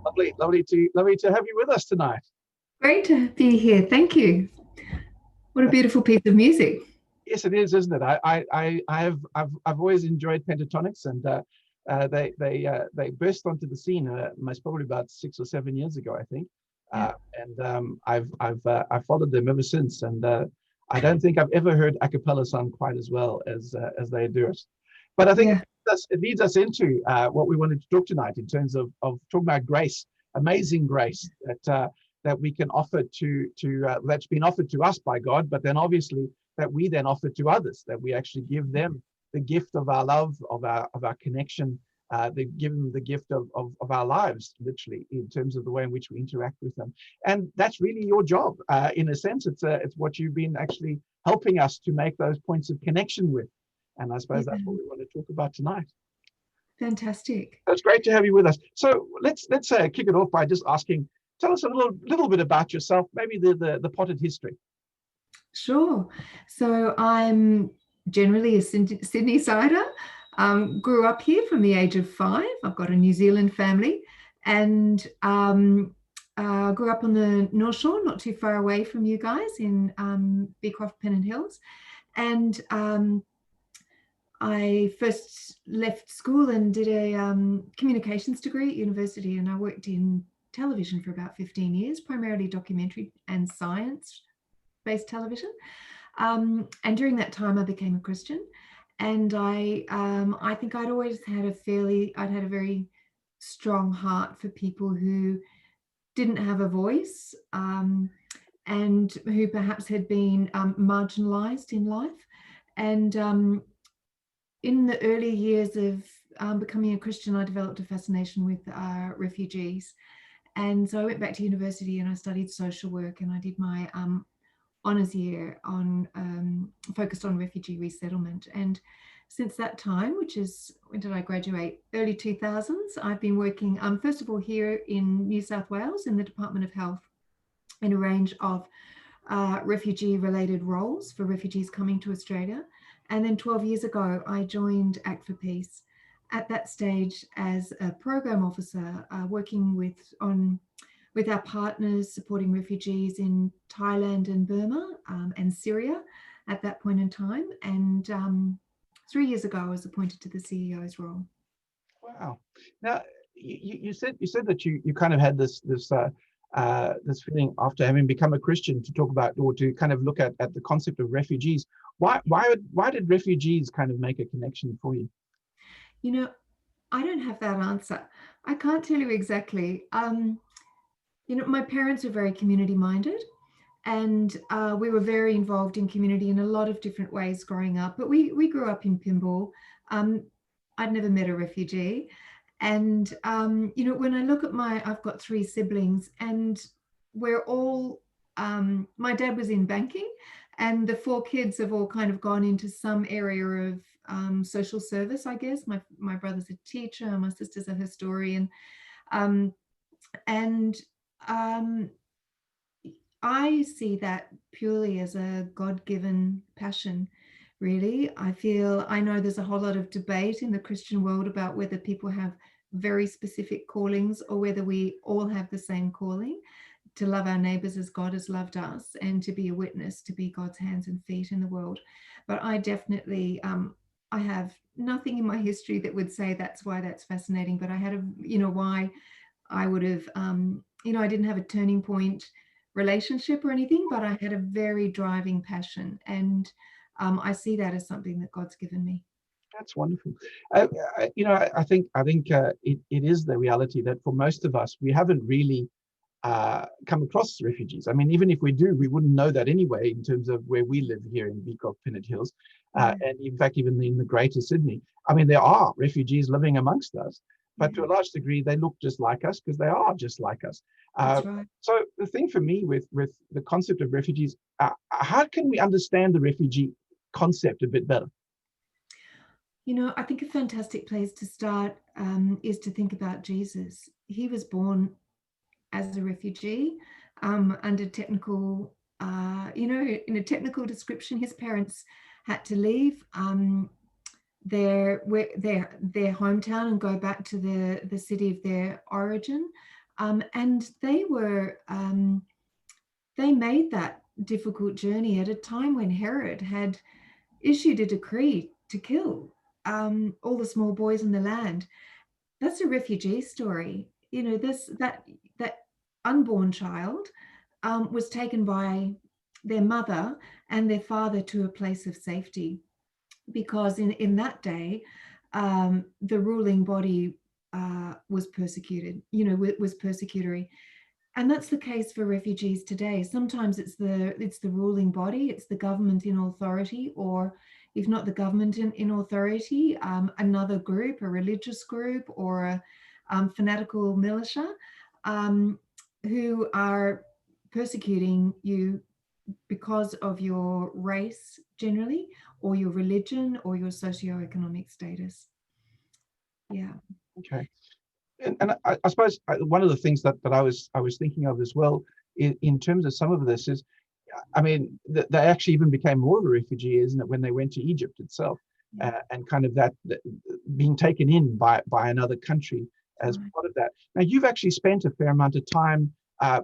Lovely to have you with us tonight. Great to be here. Thank you. What a beautiful piece of music. Yes, it is, isn't it? I've always enjoyed Pentatonix, and they burst onto the scene most probably about 6 or 7 years ago, I think. Yeah. I've followed them ever since, and I don't think I've ever heard a cappella sung quite as well as they do it. But I think Yeah. it leads us into what we wanted to talk tonight in terms of talking about grace, amazing grace that we can offer that's been offered to us by God, but then obviously that we then offer to others, that we actually give them the gift of our love, of our connection, they give them the gift of our lives, literally, in terms of the way in which we interact with them. And that's really your job. In a sense, it's what you've been actually helping us to make those points of connection with. And I suppose that's what we want to talk about tonight. Fantastic. So it's great to have you with us. So let's kick it off by just asking, tell us a little bit about yourself, maybe the potted history. Sure. So I'm generally a Sydney-sider. Grew up here from the age of 5. I've got a New Zealand family, and grew up on the North Shore, not too far away from you guys, in Beecroft-Pennant Hills. And I first left school and did a communications degree at university, and I worked in television for about 15 years, primarily documentary and science-based television. And during that time, I became a Christian, and I think I'd always had I'd had a very strong heart for people who didn't have a voice, and who perhaps had been marginalized in life. And in the early years of becoming a Christian, I developed a fascination with refugees. And so I went back to university and I studied social work, and I did my honours year focused on refugee resettlement. And since that time, which is, when did I graduate? Early 2000s, I've been working, first of all, here in New South Wales in the Department of Health in a range of refugee-related roles for refugees coming to Australia. And then 12 years ago, I joined Act for Peace at that stage as a program officer, working with our partners, supporting refugees in Thailand and Burma and Syria at that point in time. And 3 years ago, I was appointed to the CEO's role. Wow. Now, you said that you kind of had this feeling after having become a Christian to talk about, or to kind of look at the concept of refugees. Why did refugees kind of make a connection for you? You know, I don't have that answer. I can't tell you exactly. My parents are very community minded, and we were very involved in community in a lot of different ways growing up. But we grew up in Pymble. I'd never met a refugee. And, when I look at I've got 3 siblings, and we're all, my dad was in banking, and the 4 kids have all kind of gone into some area of social service, I guess. My brother's a teacher, my sister's a historian. I see that purely as a God-given passion, really. I know there's a whole lot of debate in the Christian world about whether people have very specific callings or whether we all have the same calling, to love our neighbors as God has loved us, and to be a witness, to be God's hands and feet in the world. But I definitely, I have nothing in my history that would say that's why that's fascinating, but I had why I would have, I didn't have a turning point relationship or anything, but I had a very driving passion, and I see that as something that God's given me. That's wonderful. I think it is the reality that for most of us, we haven't really come across refugees. I mean, even if we do, we wouldn't know that anyway, in terms of where we live here in Beecroft-Pennant Hills. And in fact, even in the greater Sydney, I mean, there are refugees living amongst us, but to a large degree, they look just like us because they are just like us. That's right. So the thing for me with the concept of refugees, how can we understand the refugee concept a bit better? I think a fantastic place to start is to think about Jesus. He was born as a refugee under technical, in a technical description. His parents had to leave their hometown and go back to the city of their origin And they made that difficult journey at a time when Herod had issued a decree to kill all the small boys in the land. That's a refugee story. You know, that unborn child was taken by their mother and their father to a place of safety, because in that day, the ruling body was persecuted. You know, was persecutory. And that's the case for refugees today. Sometimes it's the ruling body, it's the government in authority, or if not the government in authority, another group, a religious group, or a fanatical militia, who are persecuting you because of your race generally, or your religion, or your socioeconomic status. Yeah. Okay. And I suppose one of the things that I was thinking of as well in terms of some of this is, I mean, they actually even became more of a refugee, isn't it, when they went to Egypt itself, and kind of that being taken in by another country as part of that. Now, you've actually spent a fair amount of time.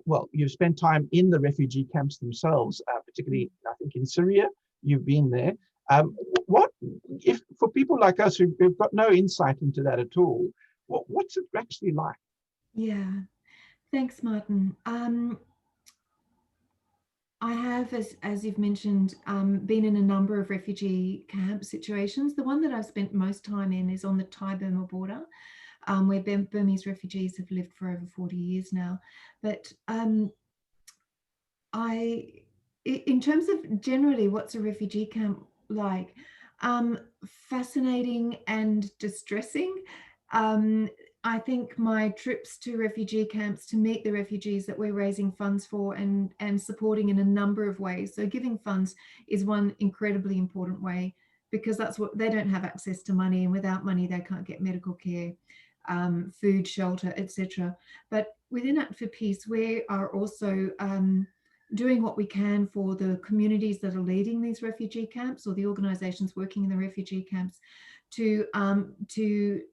Well, you've spent time in the refugee camps themselves, particularly I think in Syria. You've been there. What if for people like us who've got no insight into that at all? What's it actually like? Yeah, thanks, Martin. I have, as you've mentioned, been in a number of refugee camp situations. The one that I've spent most time in is on the Thai-Burma border, where Burmese refugees have lived for over 40 years now. But in terms of generally what's a refugee camp like, fascinating and distressing. I think my trips to refugee camps to meet the refugees that we're raising funds for and supporting in a number of ways. So giving funds is one incredibly important way, because that's what they don't have access to money, and without money they can't get medical care, food, shelter, etc. But within Act for Peace, we are also doing what we can for the communities that are leading these refugee camps, or the organisations working in the refugee camps, to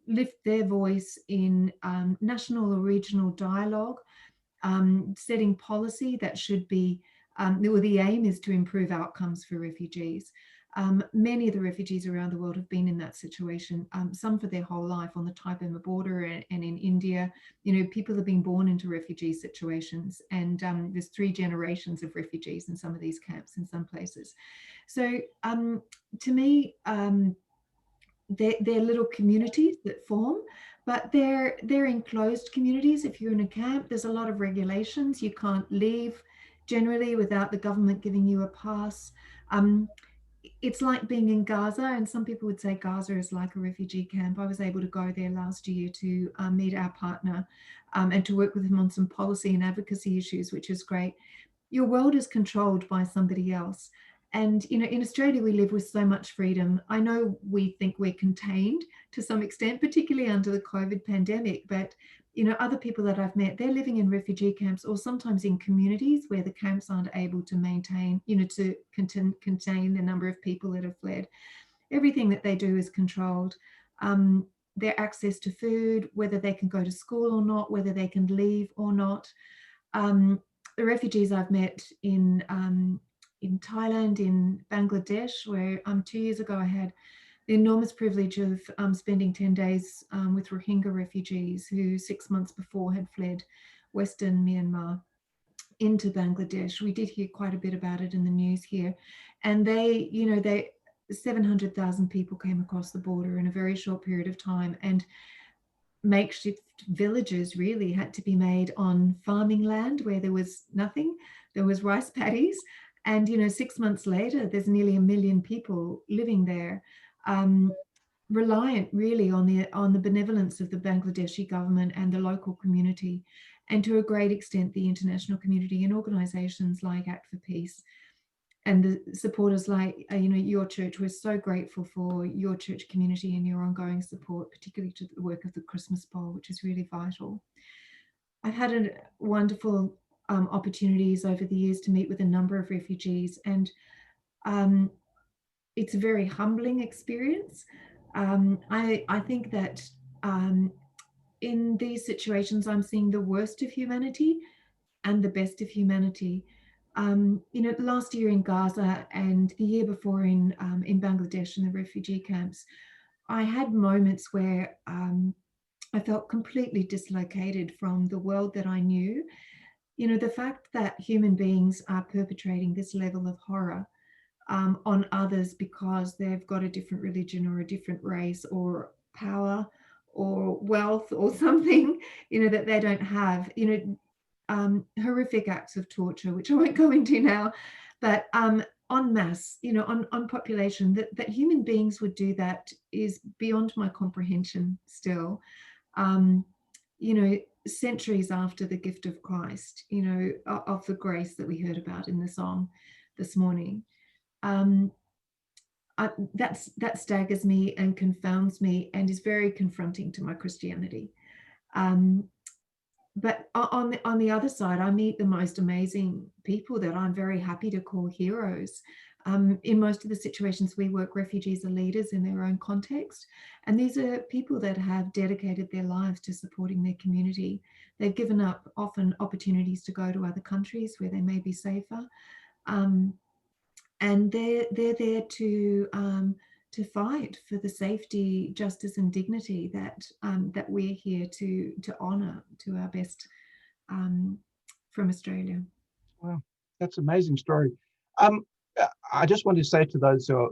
lift their voice in national or regional dialogue, setting policy that should be, the aim is to improve outcomes for refugees. Many of the refugees around the world have been in that situation, some for their whole life, on the Thai-Burma border and in India. You know, people have been born into refugee situations, and there's 3 generations of refugees in some of these camps in some places. So to me, they're little communities that form, but they're enclosed communities. If you're in a camp, there's a lot of regulations. You can't leave generally without the government giving you a pass. It's like being in Gaza, and some people would say Gaza is like a refugee camp. I was able to go there last year to meet our partner and to work with him on some policy and advocacy issues, which is great. Your world is controlled by somebody else. And, you know, in Australia, we live with so much freedom. I know we think we're contained to some extent, particularly under the COVID pandemic, but, you know, other people that I've met, they're living in refugee camps, or sometimes in communities where the camps aren't able to maintain, you know, to contain the number of people that have fled. Everything that they do is controlled. Their access to food, whether they can go to school or not, whether they can leave or not. The refugees I've met in Thailand, in Bangladesh, where 2 years ago I had the enormous privilege of spending 10 days with Rohingya refugees who 6 months before had fled Western Myanmar into Bangladesh. We did hear quite a bit about it in the news here. And 700,000 people came across the border in a very short period of time, and makeshift villages really had to be made on farming land where there was nothing. There was rice paddies, and 6 months later there's nearly 1 million people living there, reliant really on the benevolence of the Bangladeshi government and the local community, and to a great extent the international community and organizations like Act for Peace and the supporters like your church. We're so grateful for your church community and your ongoing support, particularly to the work of the Christmas Bowl, which is really vital. I've had wonderful opportunities over the years to meet with a number of refugees, and it's a very humbling experience. I think that in these situations, I'm seeing the worst of humanity and the best of humanity. Last year in Gaza and the year before in Bangladesh in the refugee camps, I had moments where I felt completely dislocated from the world that I knew. The fact that human beings are perpetrating this level of horror on others because they've got a different religion or a different race or power or wealth or something, that they don't have, horrific acts of torture, which I won't go into now, but en masse, on population, that human beings would do that is beyond my comprehension still. Centuries after the gift of Christ, of the grace that we heard about in the song this morning. That staggers me and confounds me and is very confronting to my Christianity. But on the other side, I meet the most amazing people that I'm very happy to call heroes. In most of the situations we work, refugees are leaders in their own context. And these are people that have dedicated their lives to supporting their community. They've given up often opportunities to go to other countries where they may be safer. And they're there to fight for the safety, justice, and dignity that we're here to honour to our best from Australia. Wow, that's an amazing story. I just want to say to those who are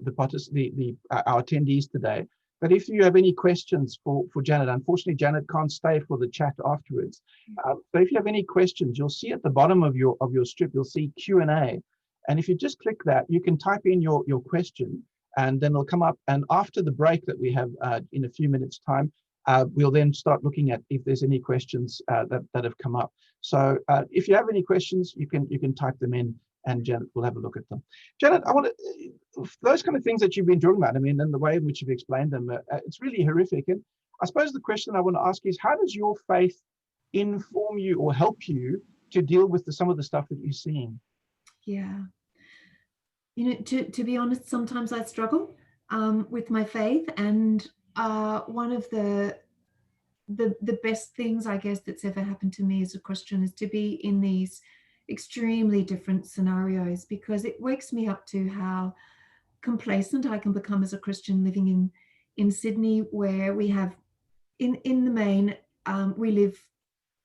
our attendees today that if you have any questions for Janet, unfortunately Janet can't stay for the chat afterwards. So if you have any questions, you'll see at the bottom of your strip, you'll see Q&A. And if you just click that, you can type in your question and then it'll come up. And after the break that we have in a few minutes time, we'll then start looking at if there's any questions that have come up. So if you have any questions, you can type them in and Janet will have a look at them. Janet, I want to, those kind of things that you've been talking about, I mean, and the way in which you've explained them, it's really horrific. And I suppose the question I want to ask is, how does your faith inform you or help you to deal with some of the stuff that you're seeing? Yeah. To be honest, sometimes I struggle with my faith, and one of the best things, I guess, that's ever happened to me as a Christian is to be in these extremely different scenarios, because it wakes me up to how complacent I can become as a Christian living in Sydney, where we have, in the main, we live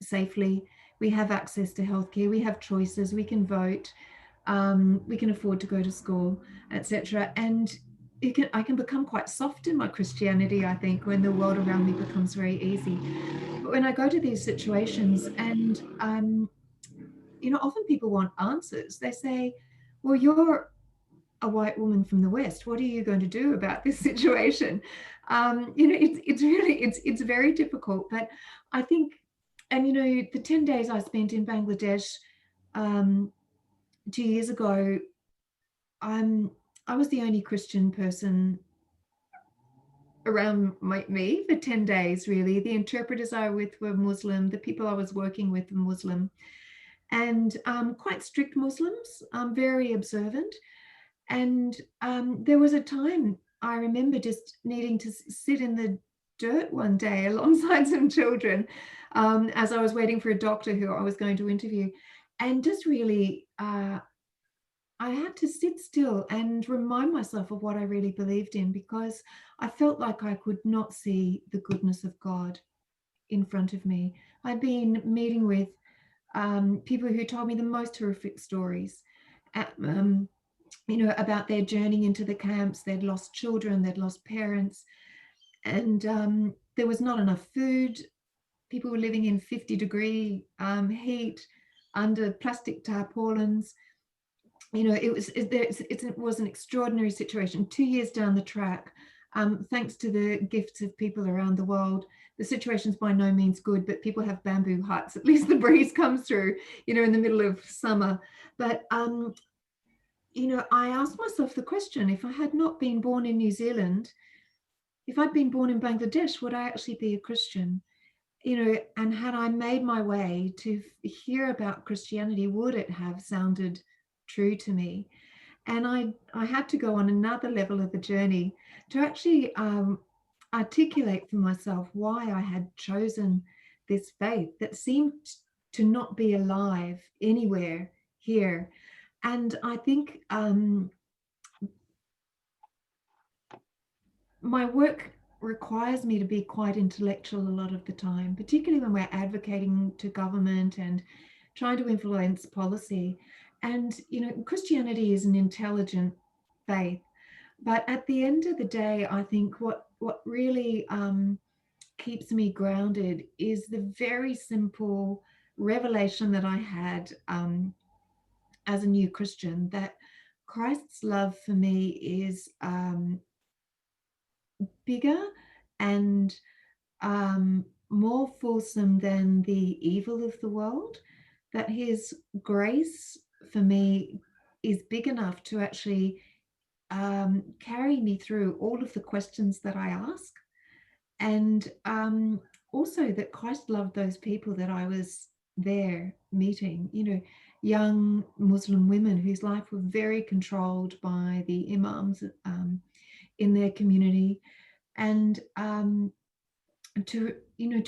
safely, we have access to healthcare, we have choices, we can vote, we can afford to go to school, etc. And I can become quite soft in my Christianity, I think, when the world around me becomes very easy. But when I go to these situations and, often people want answers. They say, well, you're a white woman from the West. What are you going to do about this situation? It's very difficult. But I think, and, the 10 days I spent in Bangladesh 2 years ago, I was the only Christian person around me for 10 days, really. The interpreters I was with were Muslim. The people I was working with were Muslim, and quite strict Muslims, very observant. And there was a time I remember just needing to sit in the dirt one day alongside some children as I was waiting for a doctor who I was going to interview, and just really I had to sit still and remind myself of what I really believed in, because I felt like I could not see the goodness of God in front of me. I'd been meeting with people who told me the most horrific stories, about their journey into the camps. They'd lost children, they'd lost parents, and there was not enough food. People were living in 50-degree heat under plastic tarpaulins. It was an extraordinary situation. 2 years down the track, thanks to the gifts of people around the world, the situation's by no means good, but people have bamboo huts. At least the breeze comes through, in the middle of summer. But, I asked myself the question, if I had not been born in New Zealand, if I'd been born in Bangladesh, would I actually be a Christian? And had I made my way to hear about Christianity, would it have sounded true to me? And I had to go on another level of the journey to actually articulate for myself why I had chosen this faith that seemed to not be alive anywhere here. And I think my work requires me to be quite intellectual a lot of the time, particularly when we're advocating to government and trying to influence policy. And, you know, Christianity is an intelligent faith. But at the end of the day, I think what really keeps me grounded is the very simple revelation that I had as a new Christian, that Christ's love for me is bigger and more fulsome than the evil of the world, that his grace for me is big enough to actually carry me through all of the questions that I ask. And also that Christ loved those people that I was there meeting, you know, young Muslim women whose life were very controlled by the imams in their community. And to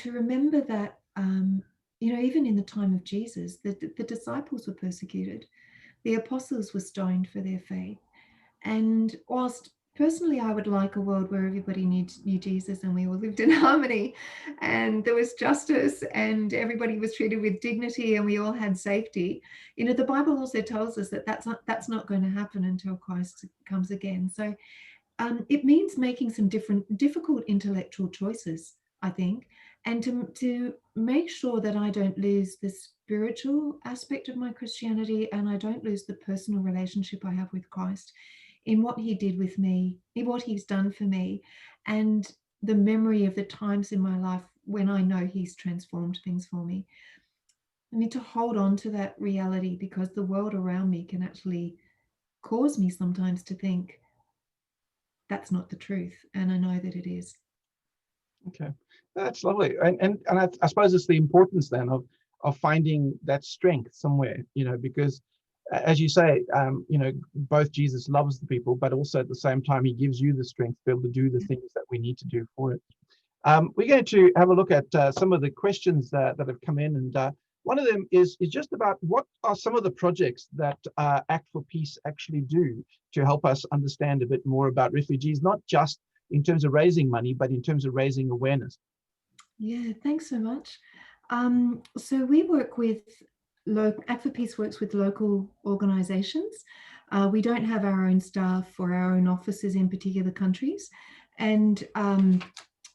remember that, even in the time of Jesus, the disciples were persecuted. The apostles were stoned for their faith. And whilst personally I would like a world where everybody knew Jesus and we all lived in harmony and there was justice and everybody was treated with dignity and we all had safety, you know, the Bible also tells us that that's not going to happen until Christ comes again. So it means making some difficult intellectual choices, I think, and to make sure that I don't lose the spiritual aspect of my Christianity and I don't lose the personal relationship I have with Christ in what he did with me, in what he's done for me, and the memory of the times in my life when I know he's transformed things for me. I need to hold on to that reality because the world around me can actually cause me sometimes to think that's not the truth, and I know that it is. Okay, that's lovely. And I suppose it's the importance then of finding that strength somewhere, you know, because as you say, both Jesus loves the people, but also at the same time, he gives you the strength to be able to do the things that we need to do for it. We're going to have a look at some of the questions that have come in. And one of them is just about what are some of the projects that Act for Peace actually do to help us understand a bit more about refugees, not just in terms of raising money, but in terms of raising awareness. Yeah, thanks so much. So we work with Act for Peace works with local organisations. We don't have our own staff or our own offices in particular countries. And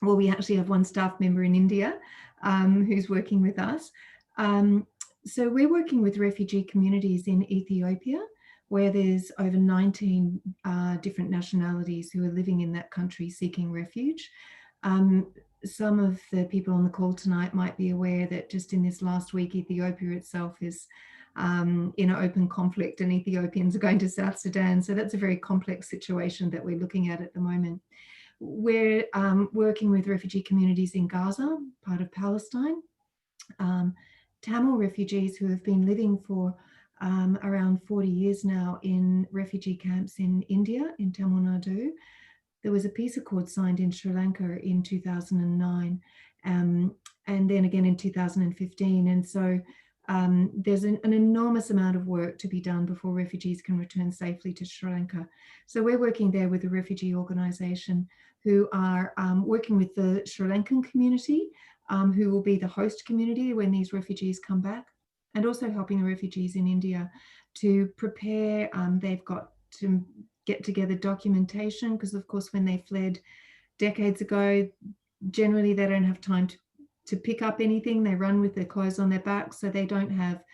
we actually have one staff member in India who's working with us. So we're working with refugee communities in Ethiopia, where there's over 19 different nationalities who are living in that country seeking refuge. Some of the people on the call tonight might be aware that just in this last week, Ethiopia itself is in an open conflict and Ethiopians are going to South Sudan. So that's a very complex situation that we're looking at the moment. We're working with refugee communities in Gaza, part of Palestine, Tamil refugees who have been living for around 40 years now in refugee camps in India, in Tamil Nadu. There was a peace accord signed in Sri Lanka in 2009, and then again in 2015. And so there's an enormous amount of work to be done before refugees can return safely to Sri Lanka. So we're working there with a refugee organisation who are working with the Sri Lankan community, who will be the host community when these refugees come back, and also helping the refugees in India to prepare. They've got to get together documentation because, of course, when they fled decades ago, generally they don't have time to pick up anything. They run with their clothes on their backs, so they don't have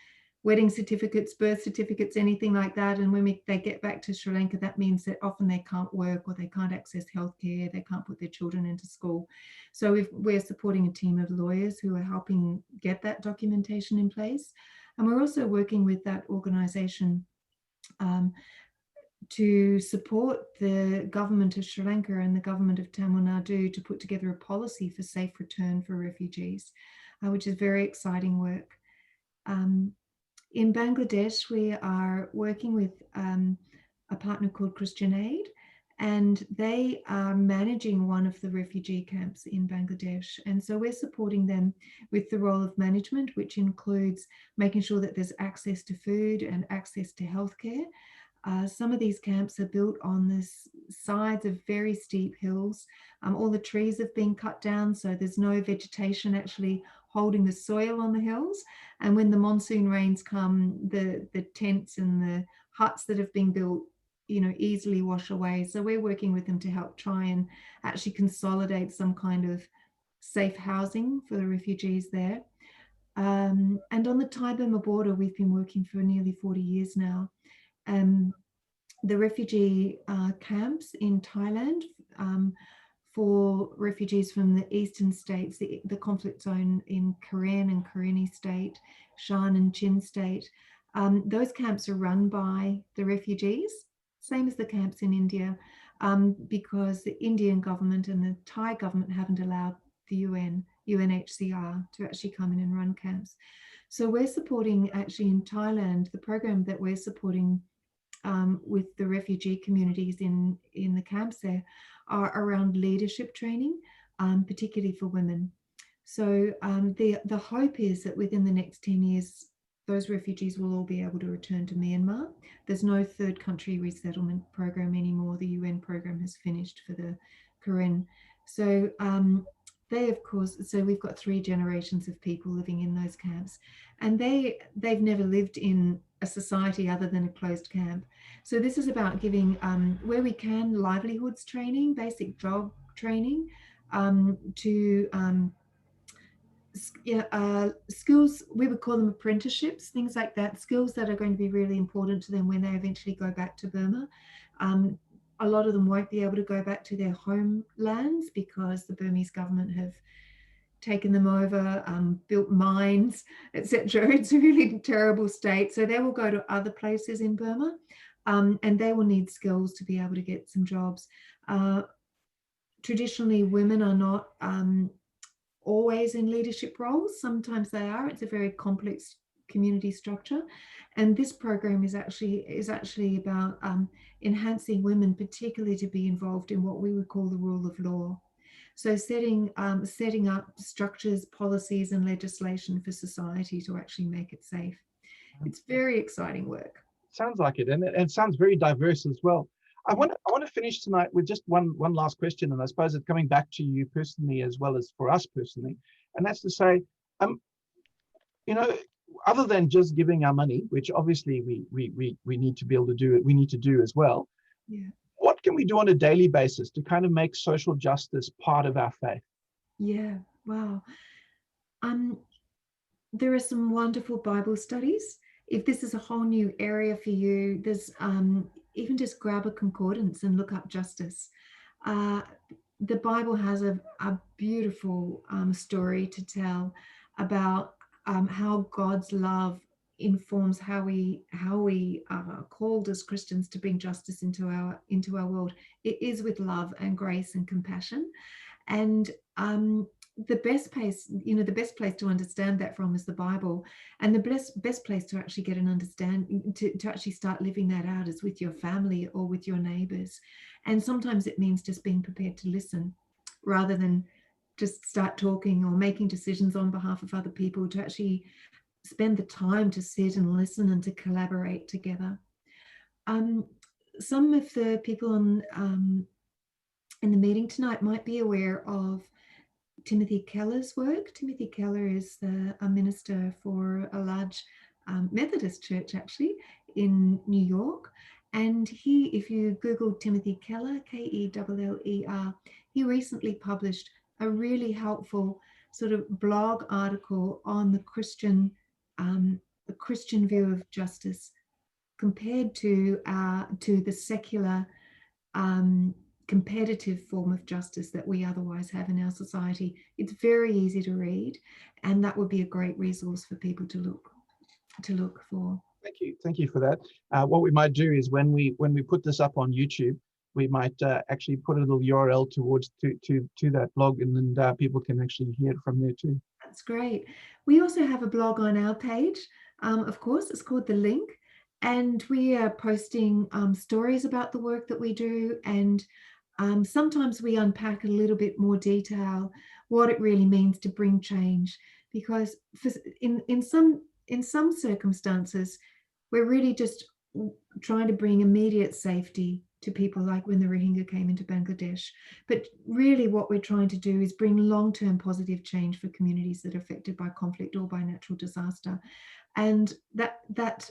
wedding certificates, birth certificates, anything like that. And when they get back to Sri Lanka, that means that often they can't work or they can't access healthcare, they can't put their children into school. So we're supporting a team of lawyers who are helping get that documentation in place. And we're also working with that organisation to support the government of Sri Lanka and the government of Tamil Nadu to put together a policy for safe return for refugees, which is very exciting work. In Bangladesh, we are working with a partner called Christian Aid, and they are managing one of the refugee camps in Bangladesh. And so we're supporting them with the role of management, which includes making sure that there's access to food and access to healthcare. Some of these camps are built on the sides of very steep hills. All the trees have been cut down, so there's no vegetation actually holding the soil on the hills. And when the monsoon rains come, the tents and the huts that have been built, easily wash away. So we're working with them to help try and actually consolidate some kind of safe housing for the refugees there. And on the Thai-Burma border, we've been working for nearly 40 years now. The refugee camps in Thailand for refugees from the eastern states, the conflict zone in Karen and Karenni state, Shan and Chin state, those camps are run by the refugees, same as the camps in India, because the Indian government and the Thai government haven't allowed the UNHCR to actually come in and run camps. So we're supporting, actually in Thailand, the program that we're supporting with the refugee communities in the camps there are around leadership training, particularly for women. So the hope is that within the next 10 years, those refugees will all be able to return to Myanmar. There's no third country resettlement program anymore. The UN program has finished for the Karen. So they, of course, so we've got 3 generations of people living in those camps, and they've never lived in a society other than a closed camp. So this is about giving, where we can, livelihoods training, basic job training, to skills, we would call them apprenticeships, things like that, skills that are going to be really important to them when they eventually go back to Burma. A lot of them won't be able to go back to their homelands because the Burmese government have taken them over, built mines, etc. It's a really terrible state. So they will go to other places in Burma, and they will need skills to be able to get some jobs. Traditionally, women are not always in leadership roles. Sometimes they are. It's a very complex community structure, and this program is actually about enhancing women, particularly to be involved in what we would call the rule of law. So setting up structures, policies, and legislation for society to actually make it safe. It's very exciting work. Sounds like it, and it sounds very diverse as well. I want to finish tonight with just one last question, and I suppose it's coming back to you personally as well as for us personally, and that's to say, other than just giving our money, which obviously we need to be able to do it, we need to do as well. Yeah. What can we do on a daily basis to kind of make social justice part of our faith? Yeah, wow. There are some wonderful Bible studies. If this is a whole new area for you, there's even just grab a concordance and look up justice. The Bible has a beautiful story to tell about how God's love informs how we are called as Christians to bring justice into our world. It is with love and grace and compassion, and the best place to understand that from is the Bible, and the best place to actually get an understanding, to actually start living that out, is with your family or with your neighbors. And sometimes it means just being prepared to listen rather than just start talking or making decisions on behalf of other people, to actually spend the time to sit and listen and to collaborate together. Some of the people in the meeting tonight might be aware of Timothy Keller's work. Timothy Keller is a minister for a large Methodist church, actually, in New York. And he, if you Google Timothy Keller, Keller, he recently published a really helpful sort of blog article on the Christian view of justice compared to the secular competitive form of justice that we otherwise have in our society. It's very easy to read, and that would be a great resource for people to look for. Thank you for that. What we might do is when we put this up on YouTube, we might actually put a little URL towards to that blog, and then people can actually hear it from there too. That's great. We also have a blog on our page. Of course, it's called The Link, And we are posting stories about the work that we do, and sometimes we unpack a little bit more detail what it really means to bring change, because in some circumstances we're really just trying to bring immediate safety to people, like when the Rohingya came into Bangladesh. But really what we're trying to do is bring long-term positive change for communities that are affected by conflict or by natural disaster. And that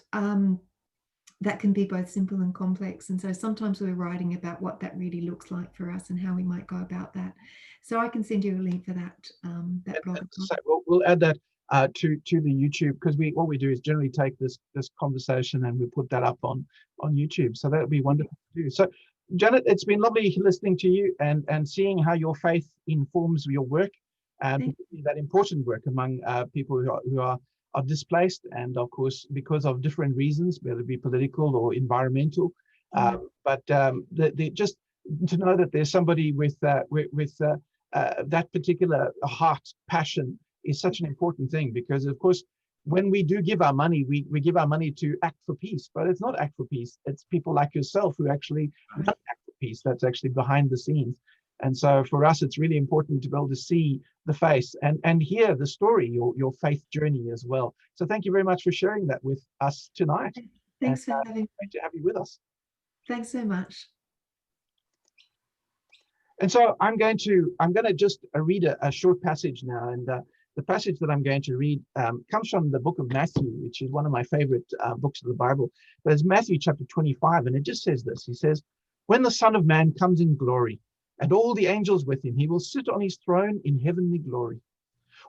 can be both simple and complex. And so sometimes we're writing about what that really looks like for us and how we might go about that. So I can send you a link for that, that blog. So we'll add that to the YouTube, because what we do is generally take this conversation and we put that up on YouTube. So that would be wonderful to do. So Janet, it's been lovely listening to you and seeing how your faith informs your work, and that important work among people who are displaced, and of course because of different reasons, whether it be political or environmental. But just to know that there's somebody with that particular heart, passion, is such an important thing, because of course when we do give our money, we give our money to act for peace, but it's not act for peace. It's people like yourself who actually want act for peace. That's actually behind the scenes. And so for us, it's really important to be able to see the face and hear the story, your faith journey as well. So thank you very much for sharing that with us tonight. Thanks for having me. Great to have you with us. Thanks so much. And so I'm going to just read a short passage now, and the passage that I'm going to read comes from the book of Matthew, which is one of my favorite books of the Bible. But it's Matthew chapter 25, and it just says this. He says, "When the Son of Man comes in glory, and all the angels with him, he will sit on his throne in heavenly glory.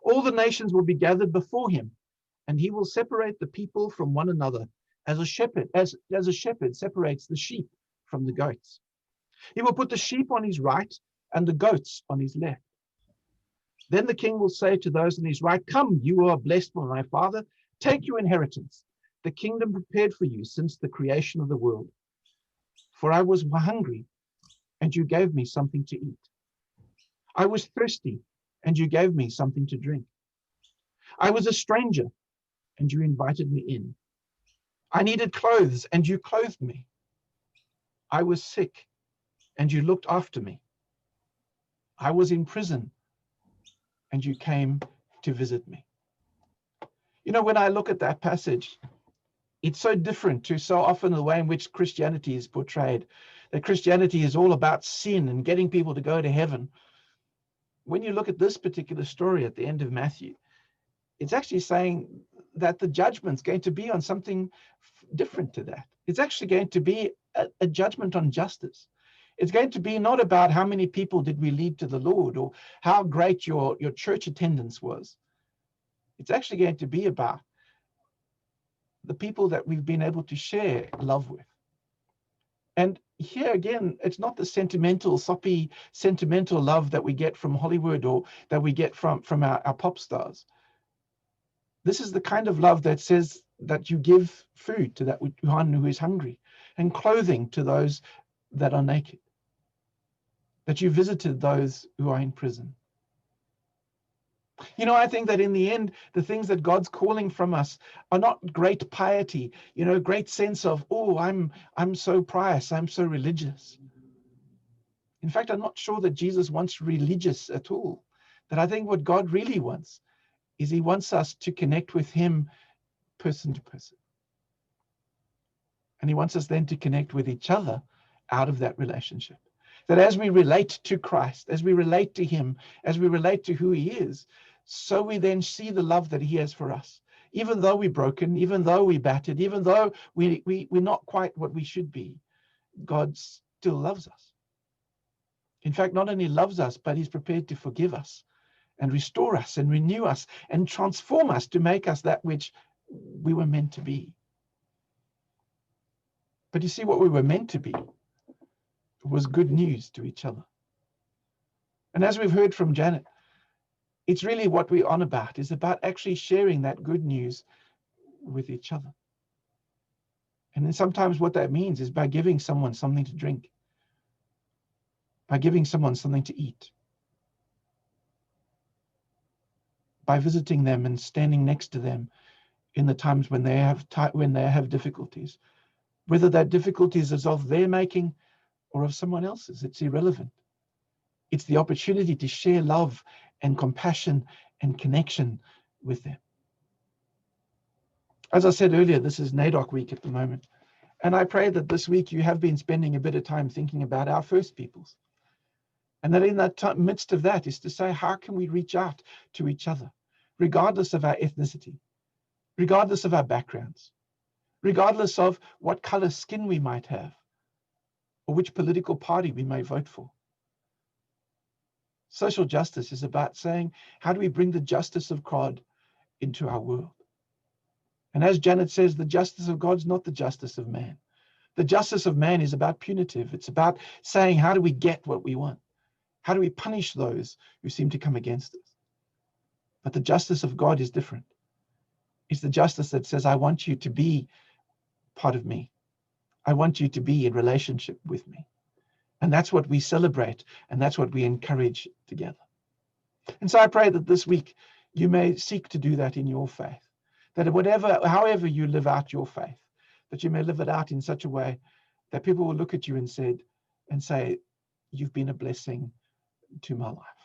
All the nations will be gathered before him, and he will separate the people from one another, as a shepherd separates the sheep from the goats. He will put the sheep on his right and the goats on his left. Then the king will say to those on his right, 'Come, you are blessed by my Father, take your inheritance, the kingdom prepared for you since the creation of the world. For I was hungry, and you gave me something to eat. I was thirsty, and you gave me something to drink. I was a stranger, and you invited me in. I needed clothes, and you clothed me. I was sick, and you looked after me. I was in prison, and you came to visit me.'" You know, when I look at that passage, it's so different to so often the way in which Christianity is portrayed, that Christianity is all about sin and getting people to go to heaven. When you look at this particular story at the end of Matthew, it's actually saying that the judgment's going to be on something different to that. It's actually going to be a judgment on justice. It's going to be not about how many people did we lead to the Lord or how great your church attendance was. It's actually going to be about the people that we've been able to share love with. And here again, it's not the sentimental, soppy, sentimental love that we get from Hollywood or that we get from our pop stars. This is the kind of love that says that you give food to that one who is hungry and clothing to those that are naked, that you visited those who are in prison. You know, I think that in the end, the things that God's calling from us are not great piety, you know, great sense of, oh, I'm so pious, I'm so religious. In fact, I'm not sure that Jesus wants religious at all. That I think what God really wants is he wants us to connect with him person to person. And he wants us then to connect with each other out of that relationship. That as we relate to Christ, as we relate to him, as we relate to who he is, so we then see the love that he has for us. Even though we're broken, even though we're battered, even though we're not quite what we should be, God still loves us. In fact, not only loves us, but he's prepared to forgive us and restore us and renew us and transform us to make us that which we were meant to be. But you see, what we were meant to be was good news to each other. And as we've heard from Janet, it's really what we're on about, is about actually sharing that good news with each other. And then sometimes what that means is by giving someone something to drink, by giving someone something to eat, by visiting them and standing next to them in the times when they have difficulties. Whether that difficulties is of their making or of someone else's, it's irrelevant. It's the opportunity to share love and compassion and connection with them. As I said earlier, this is NAIDOC week at the moment. And I pray that this week you have been spending a bit of time thinking about our First Peoples. And that in that midst of that is to say, how can we reach out to each other, regardless of our ethnicity, regardless of our backgrounds, regardless of what color skin we might have, or which political party we may vote for. Social justice is about saying, how do we bring the justice of God into our world? And as Janet says, the justice of God is not the justice of man. The justice of man is about punitive. It's about saying, how do we get what we want? How do we punish those who seem to come against us? But the justice of God is different. It's the justice that says, I want you to be part of me. I want you to be in relationship with me. And that's what we celebrate, and that's what we encourage together. And so I pray that this week you may seek to do that in your faith. That however you live out your faith, that you may live it out in such a way that people will look at you and say, you've been a blessing to my life.